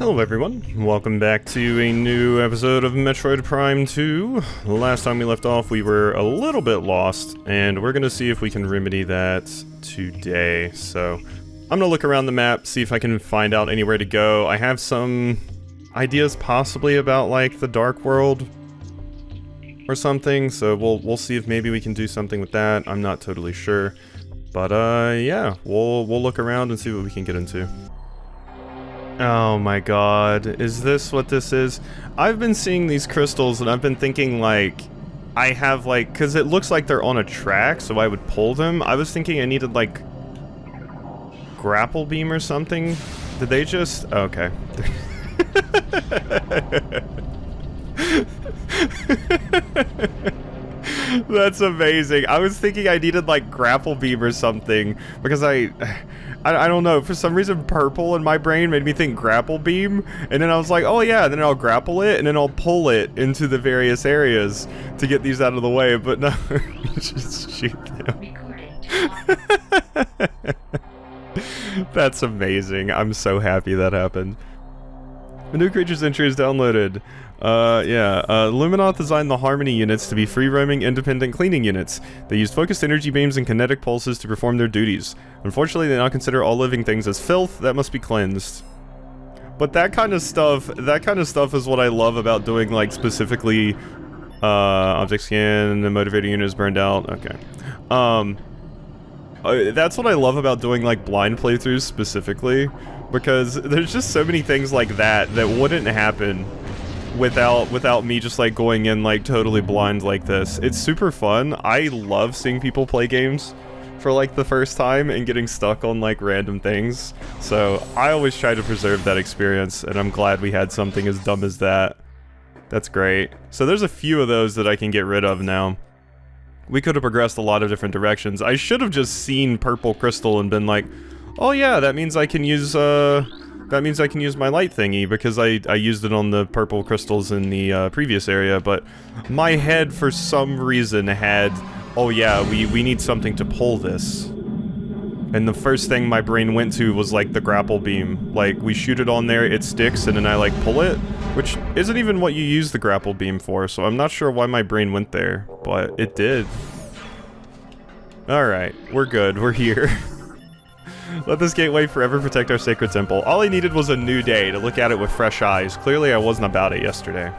Hello everyone, welcome back to a new episode of Metroid Prime 2. Last time we left off we were a little bit lost, and we're gonna see if we can remedy that today. So, I'm gonna look around the map, see if I can find out anywhere to go. I have some ideas possibly about like the Dark World or something, so we'll see if maybe we can do something with that. I'm not totally sure. But yeah, we'll look around and see what we can get into. Oh my god, is this what this is? I've been seeing these crystals and I've been thinking like, I have like, cause it looks like they're on a track, so I would pull them. I was thinking I needed like, grapple beam or something. Did they just, okay. That's amazing. I was thinking I needed like grapple beam or something, because I don't know, for some reason purple in my brain made me think grapple beam, and then I was like, oh yeah, then I'll grapple it and then I'll pull it into the various areas to get these out of the way, but no, just shoot them. That's amazing. I'm so happy that happened. A new creature's entry is downloaded. Luminoth designed the Harmony units to be free-roaming, independent cleaning units. They used focused energy beams and kinetic pulses to perform their duties. Unfortunately, they now consider all living things as filth that must be cleansed. But that kind of stuff is what I love about doing, like, specifically, object scan, the motivator unit is burned out, okay. That's what I love about doing, like, blind playthroughs specifically, because there's just so many things like that wouldn't happen without me just like going in like totally blind like this. It's super fun. I love seeing people play games for like the first time and getting stuck on like random things. So I always try to preserve that experience, and I'm glad we had something as dumb as that. That's great. So there's a few of those that I can get rid of now. We could have progressed a lot of different directions. I should have just seen purple crystal and been like, oh yeah, that means I can use my light thingy, because I used it on the purple crystals in the previous area, but my head for some reason had, oh yeah, we need something to pull this. And the first thing my brain went to was like the grapple beam. Like, we shoot it on there, it sticks, and then I like pull it, which isn't even what you use the grapple beam for, so I'm not sure why my brain went there, but it did. Alright, we're good, we're here. Let this gateway forever protect our sacred temple. All I needed was a new day to look at it with fresh eyes. Clearly I wasn't about it yesterday.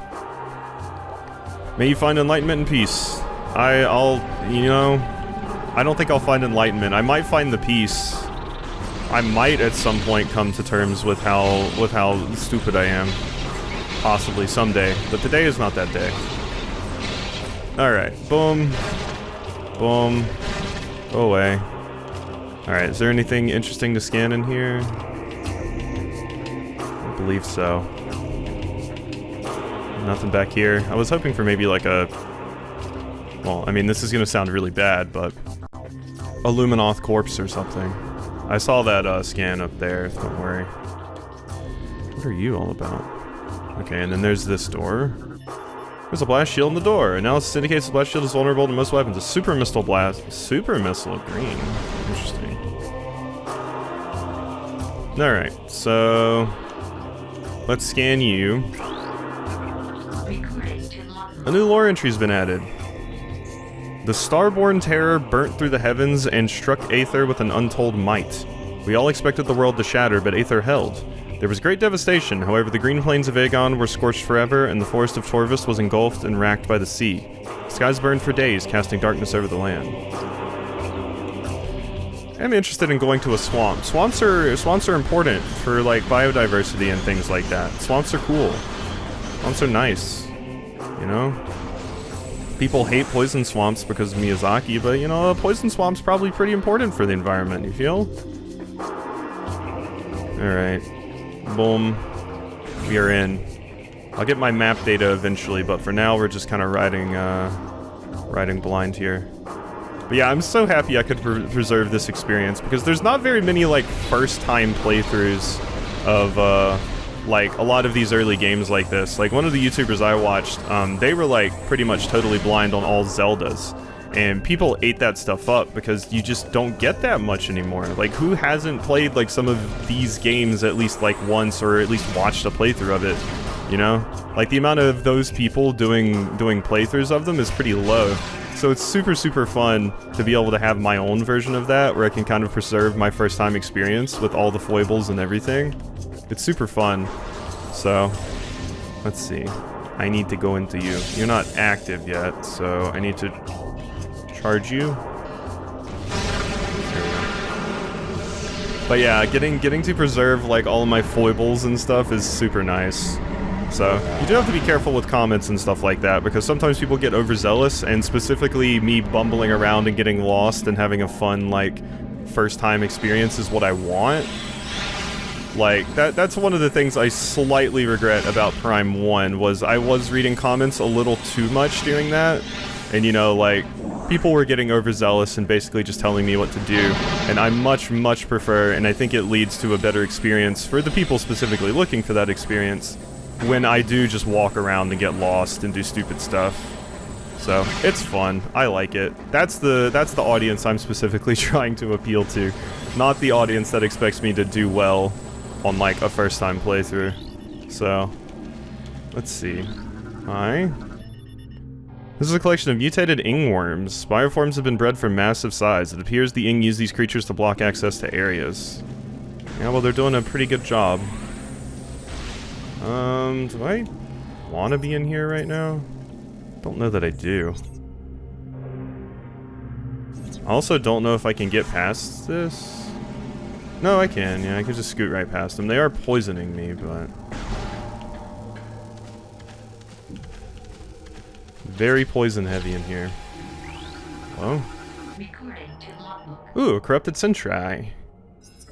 May you find enlightenment and peace. I don't think I'll find enlightenment. I might find the peace. I might at some point come to terms with how stupid I am. Possibly someday, but today is not that day. Alright, boom. Boom. Go away. Alright, is there anything interesting to scan in here? I believe so. Nothing back here. I was hoping for maybe like a... Well, I mean, this is gonna sound really bad, but... a Luminoth corpse or something. I saw that scan up there, don't worry. What are you all about? Okay, and then there's this door. There's a blast shield in the door. Analysis indicates the blast shield is vulnerable to most weapons. A super missile blast. Super missile of green. Interesting. Alright, so... let's scan you. A new lore entry's been added. The starborn terror burnt through the heavens and struck Aether with an untold might. We all expected the world to shatter, but Aether held. There was great devastation, however the green plains of Aegon were scorched forever, and the forest of Torvus was engulfed and racked by the sea. Skies burned for days, casting darkness over the land. I'm interested in going to a swamp. Swamps are important for like biodiversity and things like that. Swamps are cool. Swamps are nice. You know? People hate poison swamps because of Miyazaki, but you know, a poison swamp's probably pretty important for the environment, you feel? Alright. Boom. We are in. I'll get my map data eventually, but for now we're just kind of riding blind here. But yeah, I'm so happy I could preserve this experience, because there's not very many, like, first-time playthroughs of, like, a lot of these early games like this. Like, one of the YouTubers I watched, they were, like, pretty much totally blind on all Zeldas. And people ate that stuff up because you just don't get that much anymore. Like, who hasn't played, like, some of these games at least, like, once, or at least watched a playthrough of it, you know? Like, the amount of those people doing playthroughs of them is pretty low. So it's super, super fun to be able to have my own version of that, where I can kind of preserve my first time experience with all the foibles and everything. It's super fun. So, let's see. I need to go into you. You're not active yet, so I need to charge you. But yeah, getting to preserve like all of my foibles and stuff is super nice. So, you do have to be careful with comments and stuff like that, because sometimes people get overzealous, and specifically me bumbling around and getting lost and having a fun, like, first-time experience is what I want. Like, that's one of the things I slightly regret about Prime 1, was I was reading comments a little too much during that, and, you know, like, people were getting overzealous and basically just telling me what to do, and I much, much prefer, and I think it leads to a better experience for the people specifically looking for that experience, when I do just walk around and get lost and do stupid stuff. So, it's fun. I like it. That's the audience I'm specifically trying to appeal to, not the audience that expects me to do well on, like, a first-time playthrough. So, let's see. Hi. This is a collection of mutated ing worms. Bioforms have been bred for massive size. It appears the ing use these creatures to block access to areas. Yeah, well, they're doing a pretty good job. Do I want to be in here right now? Don't know that I do. I also don't know if I can get past this. No, I can. Yeah, I can just scoot right past them. They are poisoning me, but... very poison heavy in here. Hello? Ooh, a corrupted sentry.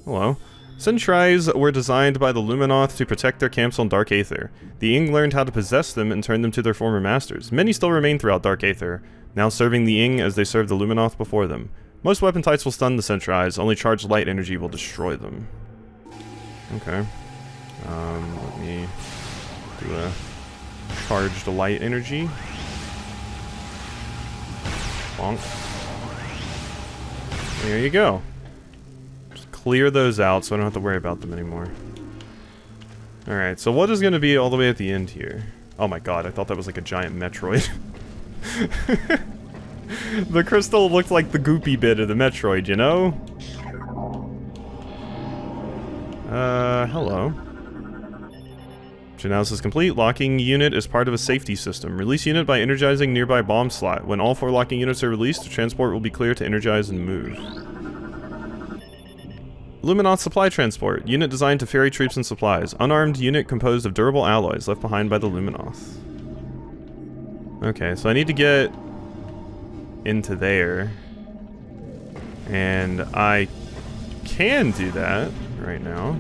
Hello. Sentries were designed by the Luminoth to protect their camps on Dark Aether. The Ing learned how to possess them and turn them to their former masters. Many still remain throughout Dark Aether, now serving the Ing as they serve the Luminoth before them. Most weapon types will stun the Sentries, only charged light energy will destroy them. Okay. Let me do a charged light energy. Bonk. There you go. Clear those out so I don't have to worry about them anymore. Alright, so what is going to be all the way at the end here? Oh my god, I thought that was like a giant Metroid. The crystal looked like the goopy bit of the Metroid, you know? Hello. Analysis complete. Locking unit is part of a safety system. Release unit by energizing nearby bomb slot. When all 4 locking units are released, the transport will be clear to energize and move. Luminoth Supply Transport. Unit designed to ferry troops and supplies. Unarmed unit composed of durable alloys left behind by the Luminoth. Okay, so I need to get into there. And I can do that right now.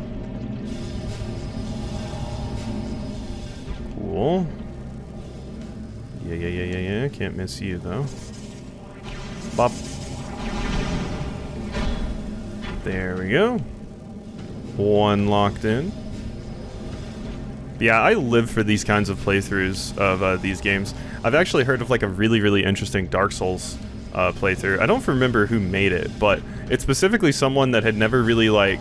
Cool. Yeah. Can't miss you, though. Bop. There we go. 1 locked in. Yeah, I live for these kinds of playthroughs of these games. I've actually heard of like a really interesting Dark Souls playthrough. I don't remember who made it, but it's specifically someone that had never really like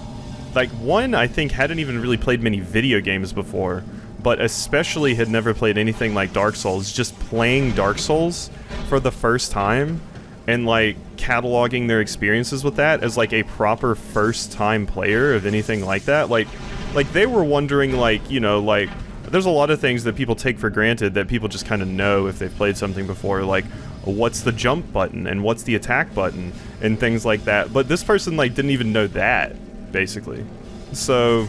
one I think hadn't even really played many video games before, but especially had never played anything like Dark Souls, just playing Dark Souls for the first time and like cataloging their experiences with that as like a proper first time player of anything like that. Like they were wondering, like, you know, like there's a lot of things that people take for granted that people just kind of know if they've played something before, like what's the jump button and what's the attack button and things like that. But this person like didn't even know that, basically. So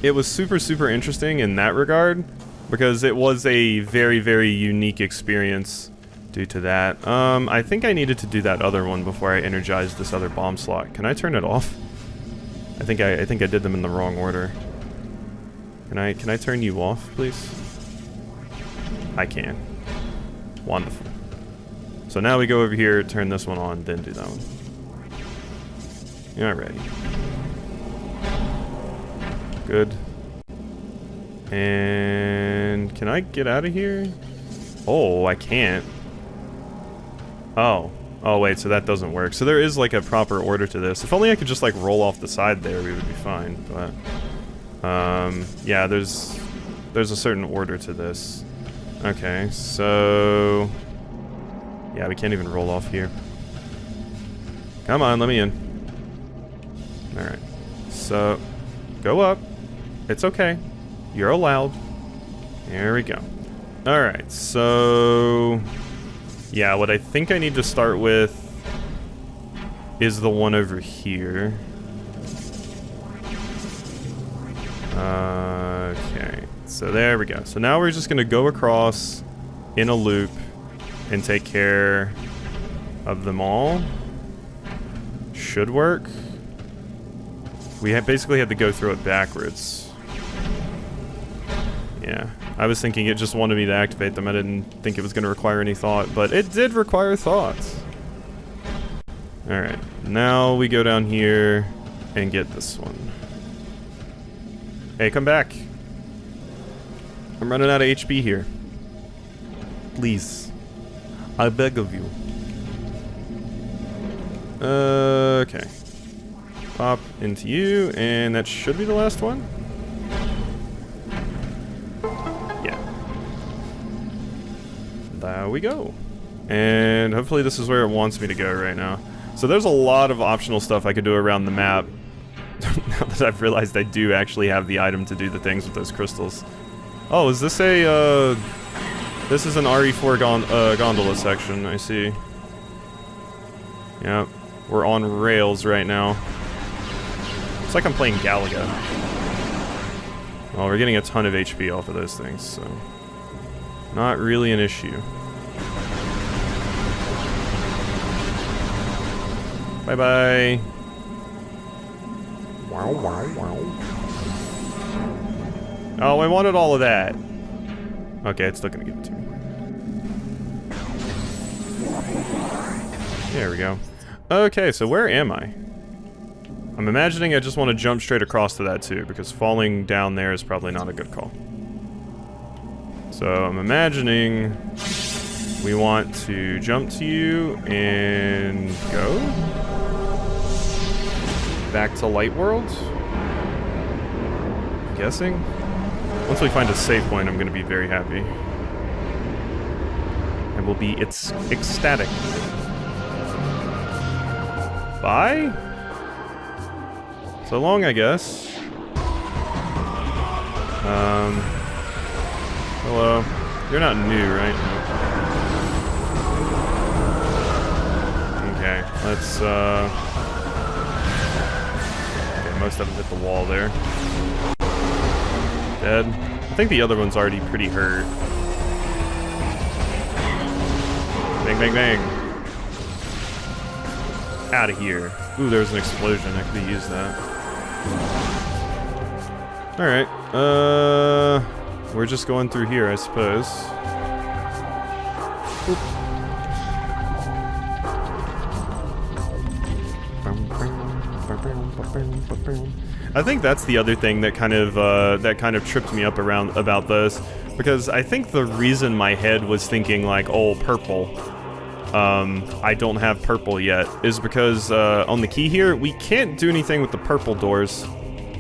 it was super interesting in that regard, because it was a very unique experience due to that. I think I needed to do that other one before I energized this other bomb slot. Can I turn it off? I think I did them in the wrong order. Can I turn you off, please? I can. Wonderful. So now we go over here, turn this one on, then do that one. Alrighty. Good. And can I get out of here? Oh, I can't. Oh. Oh, wait, so that doesn't work. So there is, like, a proper order to this. If only I could just, like, roll off the side there, we would be fine, but... yeah, there's a certain order to this. Okay, so... Yeah, we can't even roll off here. Come on, let me in. Alright. So, go up. It's okay. You're allowed. There we go. Alright, so... Yeah, what I think I need to start with is the one over here. Okay, so there we go. So now we're just gonna go across in a loop and take care of them all. Should work. We basically had to go through it backwards. Yeah. I was thinking it just wanted me to activate them. I didn't think it was going to require any thought, but it did require thought. Alright, now we go down here and get this one. Hey, come back. I'm running out of HP here. Please. I beg of you. Okay. Pop into you, and that should be the last one. There we go. And hopefully this is where it wants me to go right now. So there's a lot of optional stuff I could do around the map. Now that I've realized I do actually have the item to do the things with those crystals. Oh, is this a, this is an RE4 gondola section, I see. Yep. We're on rails right now. It's like I'm playing Galaga. Well, we're getting a ton of HP off of those things, so... Not really an issue. Bye-bye. Wow, wow, wow. Oh, I wanted all of that. Okay, it's still gonna give it to me. There we go. Okay, so where am I? I'm imagining I just want to jump straight across to that too, because falling down there is probably not a good call. So I'm imagining we want to jump to you and go back to Light World. I'm guessing. Once we find a save point, I'm going to be very happy. And we'll be ecstatic. Bye? So long, I guess. Hello. You're not new, right? Okay, let's, okay, most of them hit the wall there. Dead. I think the other one's already pretty hurt. Bang, bang, bang. Out of here. Ooh, there's an explosion. I could have used that. Alright, we're just going through here, I suppose. Oop. I think that's the other thing that kind of tripped me up about this, because I think the reason my head was thinking like, oh, purple, I don't have purple yet, is because on the key here, we can't do anything with the purple doors.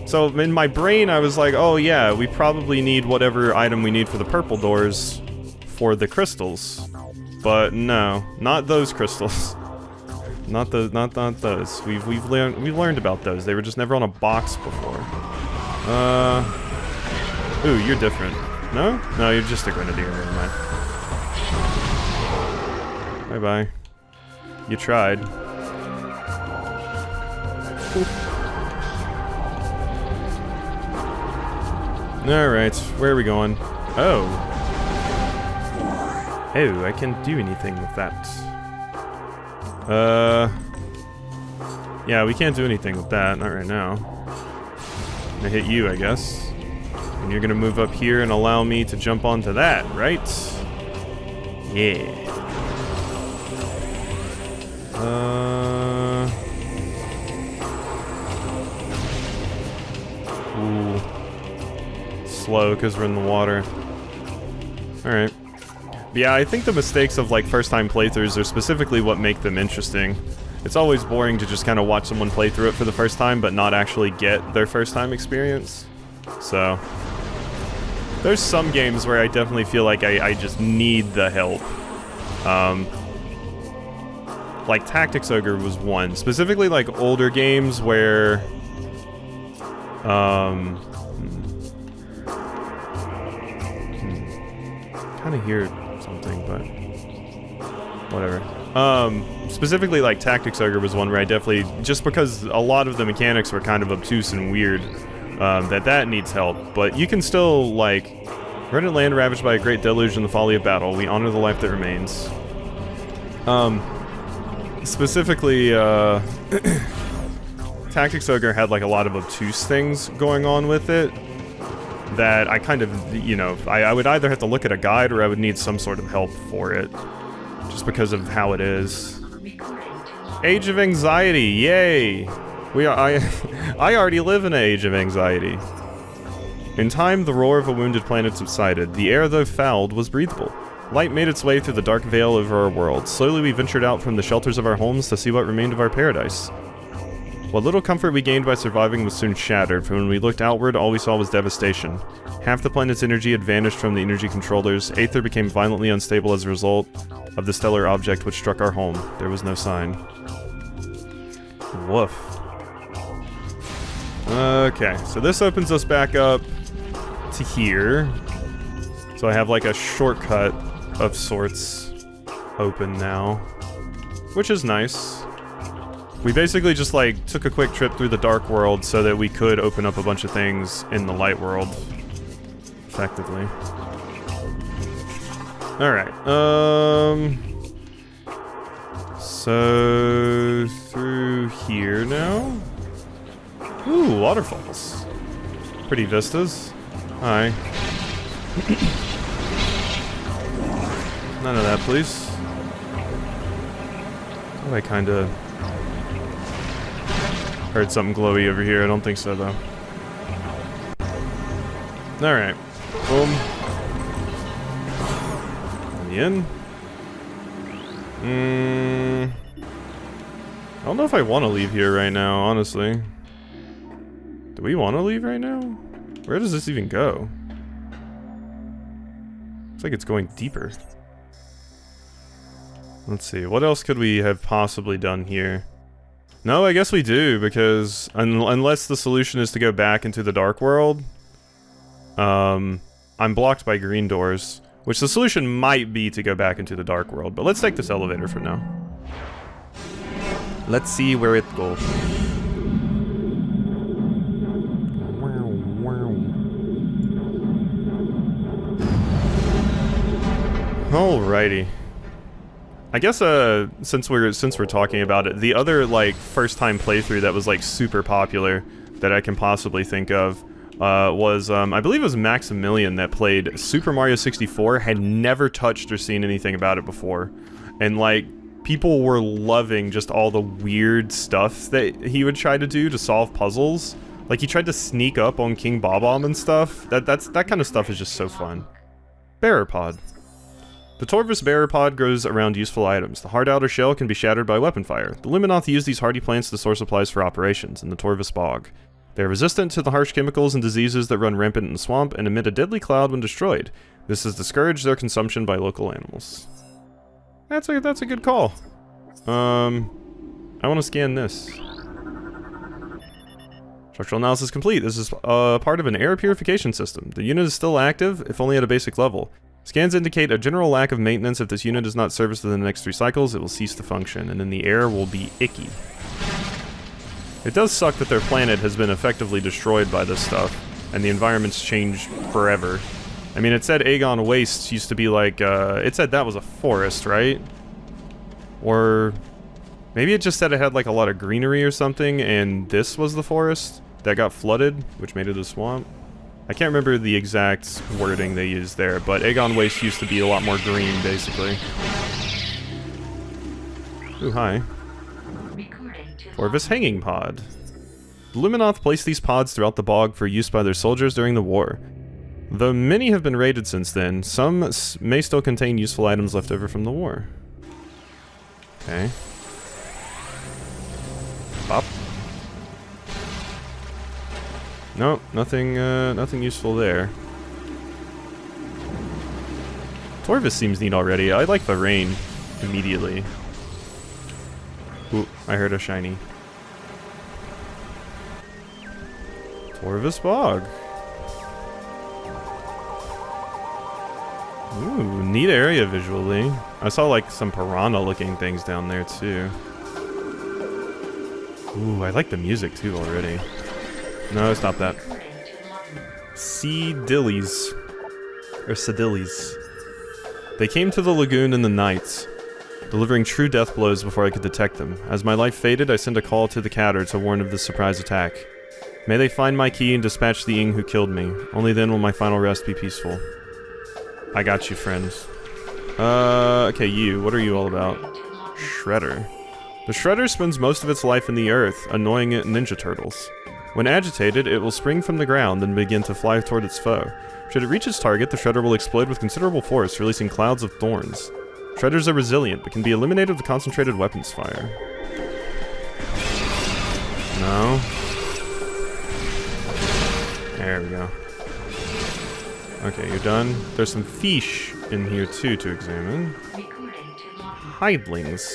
So in my brain, I was like, oh yeah, we probably need whatever item we need for the purple doors for the crystals. But no, not those crystals. Not those. We've learned about those. They were just never on a box before. Ooh, you're different. No? No, you're just a grenadier, never mind. Bye-bye. You tried. Alright, where are we going? Oh. Oh, I can't do anything with that. Yeah, we can't do anything with that, not right now. I'm gonna hit you, I guess. And you're gonna move up here and allow me to jump onto that, right? Yeah. Ooh. Slow, because we're in the water. Alright. Yeah, I think the mistakes of, like, first-time playthroughs are specifically what make them interesting. It's always boring to just kind of watch someone play through it for the first time, but not actually get their first-time experience. So, there's some games where I definitely feel like I just need the help. Like, Tactics Ogre was one. Specifically, like, older games where... kind of hear something, but... whatever. Specifically, like, Tactics Ogre was one where I definitely... just because a lot of the mechanics were kind of obtuse and weird, that needs help. But you can still, like... Redent land ravaged by a great deluge and the folly of battle. We honor the life that remains. Specifically, Tactics Ogre had, like, a lot of obtuse things going on with it that I kind of, you know, I would either have to look at a guide or I would need some sort of help for it, just because of how it is. Age of Anxiety, yay! I already live in an Age of Anxiety. In time, the roar of a wounded planet subsided. The air, though fouled, was breathable. Light made its way through the dark veil over our world. Slowly we ventured out from the shelters of our homes to see what remained of our paradise. What little comfort we gained by surviving was soon shattered, for when we looked outward, all we saw was devastation. Half the planet's energy had vanished from the energy controllers. Aether became violently unstable as a result of the stellar object which struck our home. There was no sign. Woof. Okay, so this opens us back up to here. So I have like a shortcut of sorts open now, which is nice. We basically just like took a quick trip through the dark world so that we could open up a bunch of things in the light world effectively. Alright, so through here now. Ooh, waterfalls. Pretty vistas. Hi. None of that, please. Oh, I kinda heard something glowy over here. I don't think so, though. Alright. Boom. On the end. I don't know if I want to leave here right now, honestly. Do we want to leave right now? Where does this even go? Looks like it's going deeper. Let's see, what else could we have possibly done here? No, I guess we do, because unless the solution is to go back into the dark world, I'm blocked by green doors, which the solution might be to go back into the dark world, but let's take this elevator for now. Let's see where it goes. Alrighty. I guess since we're talking about it, the other like first time playthrough that was like super popular that I can possibly think of was I believe it was Maximilian that played Super Mario 64, had never touched or seen anything about it before, and like people were loving just all the weird stuff that he would try to do to solve puzzles. Like he tried to sneak up on King Bob-omb and stuff. That kind of stuff is just so fun. Bearer Pod. The Torvus bearer pod grows around useful items. The hard outer shell can be shattered by weapon fire. The Luminoth use these hardy plants to store supplies for operations in the Torvus bog. They are resistant to the harsh chemicals and diseases that run rampant in the swamp and emit a deadly cloud when destroyed. This has discouraged their consumption by local animals. That's a good call. I want to scan this. Structural analysis complete. This is part of an air purification system. The unit is still active, if only at a basic level. Scans indicate a general lack of maintenance. If this unit is not serviced within the next 3 cycles, it will cease to function, and then the air will be icky. It does suck that their planet has been effectively destroyed by this stuff, and the environment's changed forever. I mean, it said Aegon Wastes used to be like, it said that was a forest, right? Or maybe it just said it had like a lot of greenery or something, and this was the forest that got flooded, which made it a swamp. I can't remember the exact wording they used there, but Aegon Waste used to be a lot more green, basically. Ooh, hi. Torvus Hanging Pod. The Luminoth placed these pods throughout the bog for use by their soldiers during the war. Though many have been raided since then, some may still contain useful items left over from the war. Okay. Pop. Nope, nothing useful there. Torvus seems neat already. I like the rain immediately. Ooh, I heard a shiny. Torvus Bog. Ooh, neat area visually. I saw like some piranha looking things down there too. Ooh, I like the music too already. No, stop that. Seedillies. Or Sedillies. They came to the lagoon in the night, delivering true death blows before I could detect them. As my life faded, I sent a call to the Catter to warn of this surprise attack. May they find my key and dispatch the Ing who killed me. Only then will my final rest be peaceful. I got you, friends. Okay, you. What are you all about? Shredder. The Shredder spends most of its life in the earth, annoying ninja turtles. When agitated, it will spring from the ground and begin to fly toward its foe. Should it reach its target, the Shredder will explode with considerable force, releasing clouds of thorns. Shredders are resilient, but can be eliminated with concentrated weapons fire. No. There we go. Okay, you're done. There's some fish in here too to examine. Hidlings.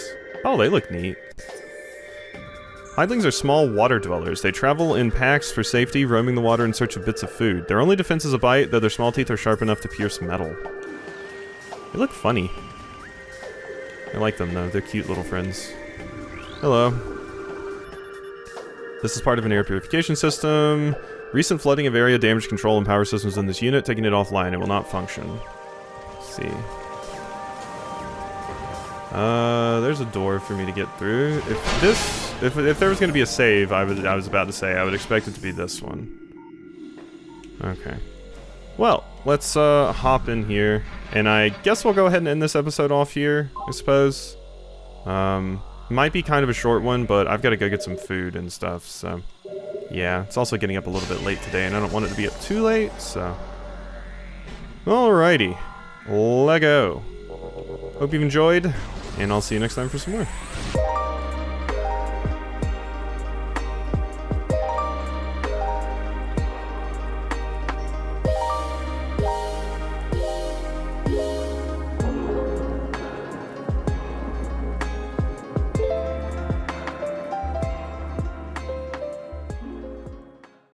Oh, they look neat. Hidlings are small water dwellers. They travel in packs for safety, roaming the water in search of bits of food. Their only defense is a bite, though their small teeth are sharp enough to pierce metal. They look funny. I like them though, they're cute little friends. Hello. This is part of an air purification system. Recent flooding of area damaged control and power systems in this unit. Taking it offline, it will not function. Let's see. There's a door for me to get through. If there was gonna be a save, I was about to say, I would expect it to be this one. Okay. Well, let's hop in here, and I guess we'll go ahead and end this episode off here, I suppose. Might be kind of a short one, but I've got to go get some food and stuff, so... Yeah, it's also getting up a little bit late today, and I don't want it to be up too late, so... Alrighty. Lego. Hope you've enjoyed, and I'll see you next time for some more.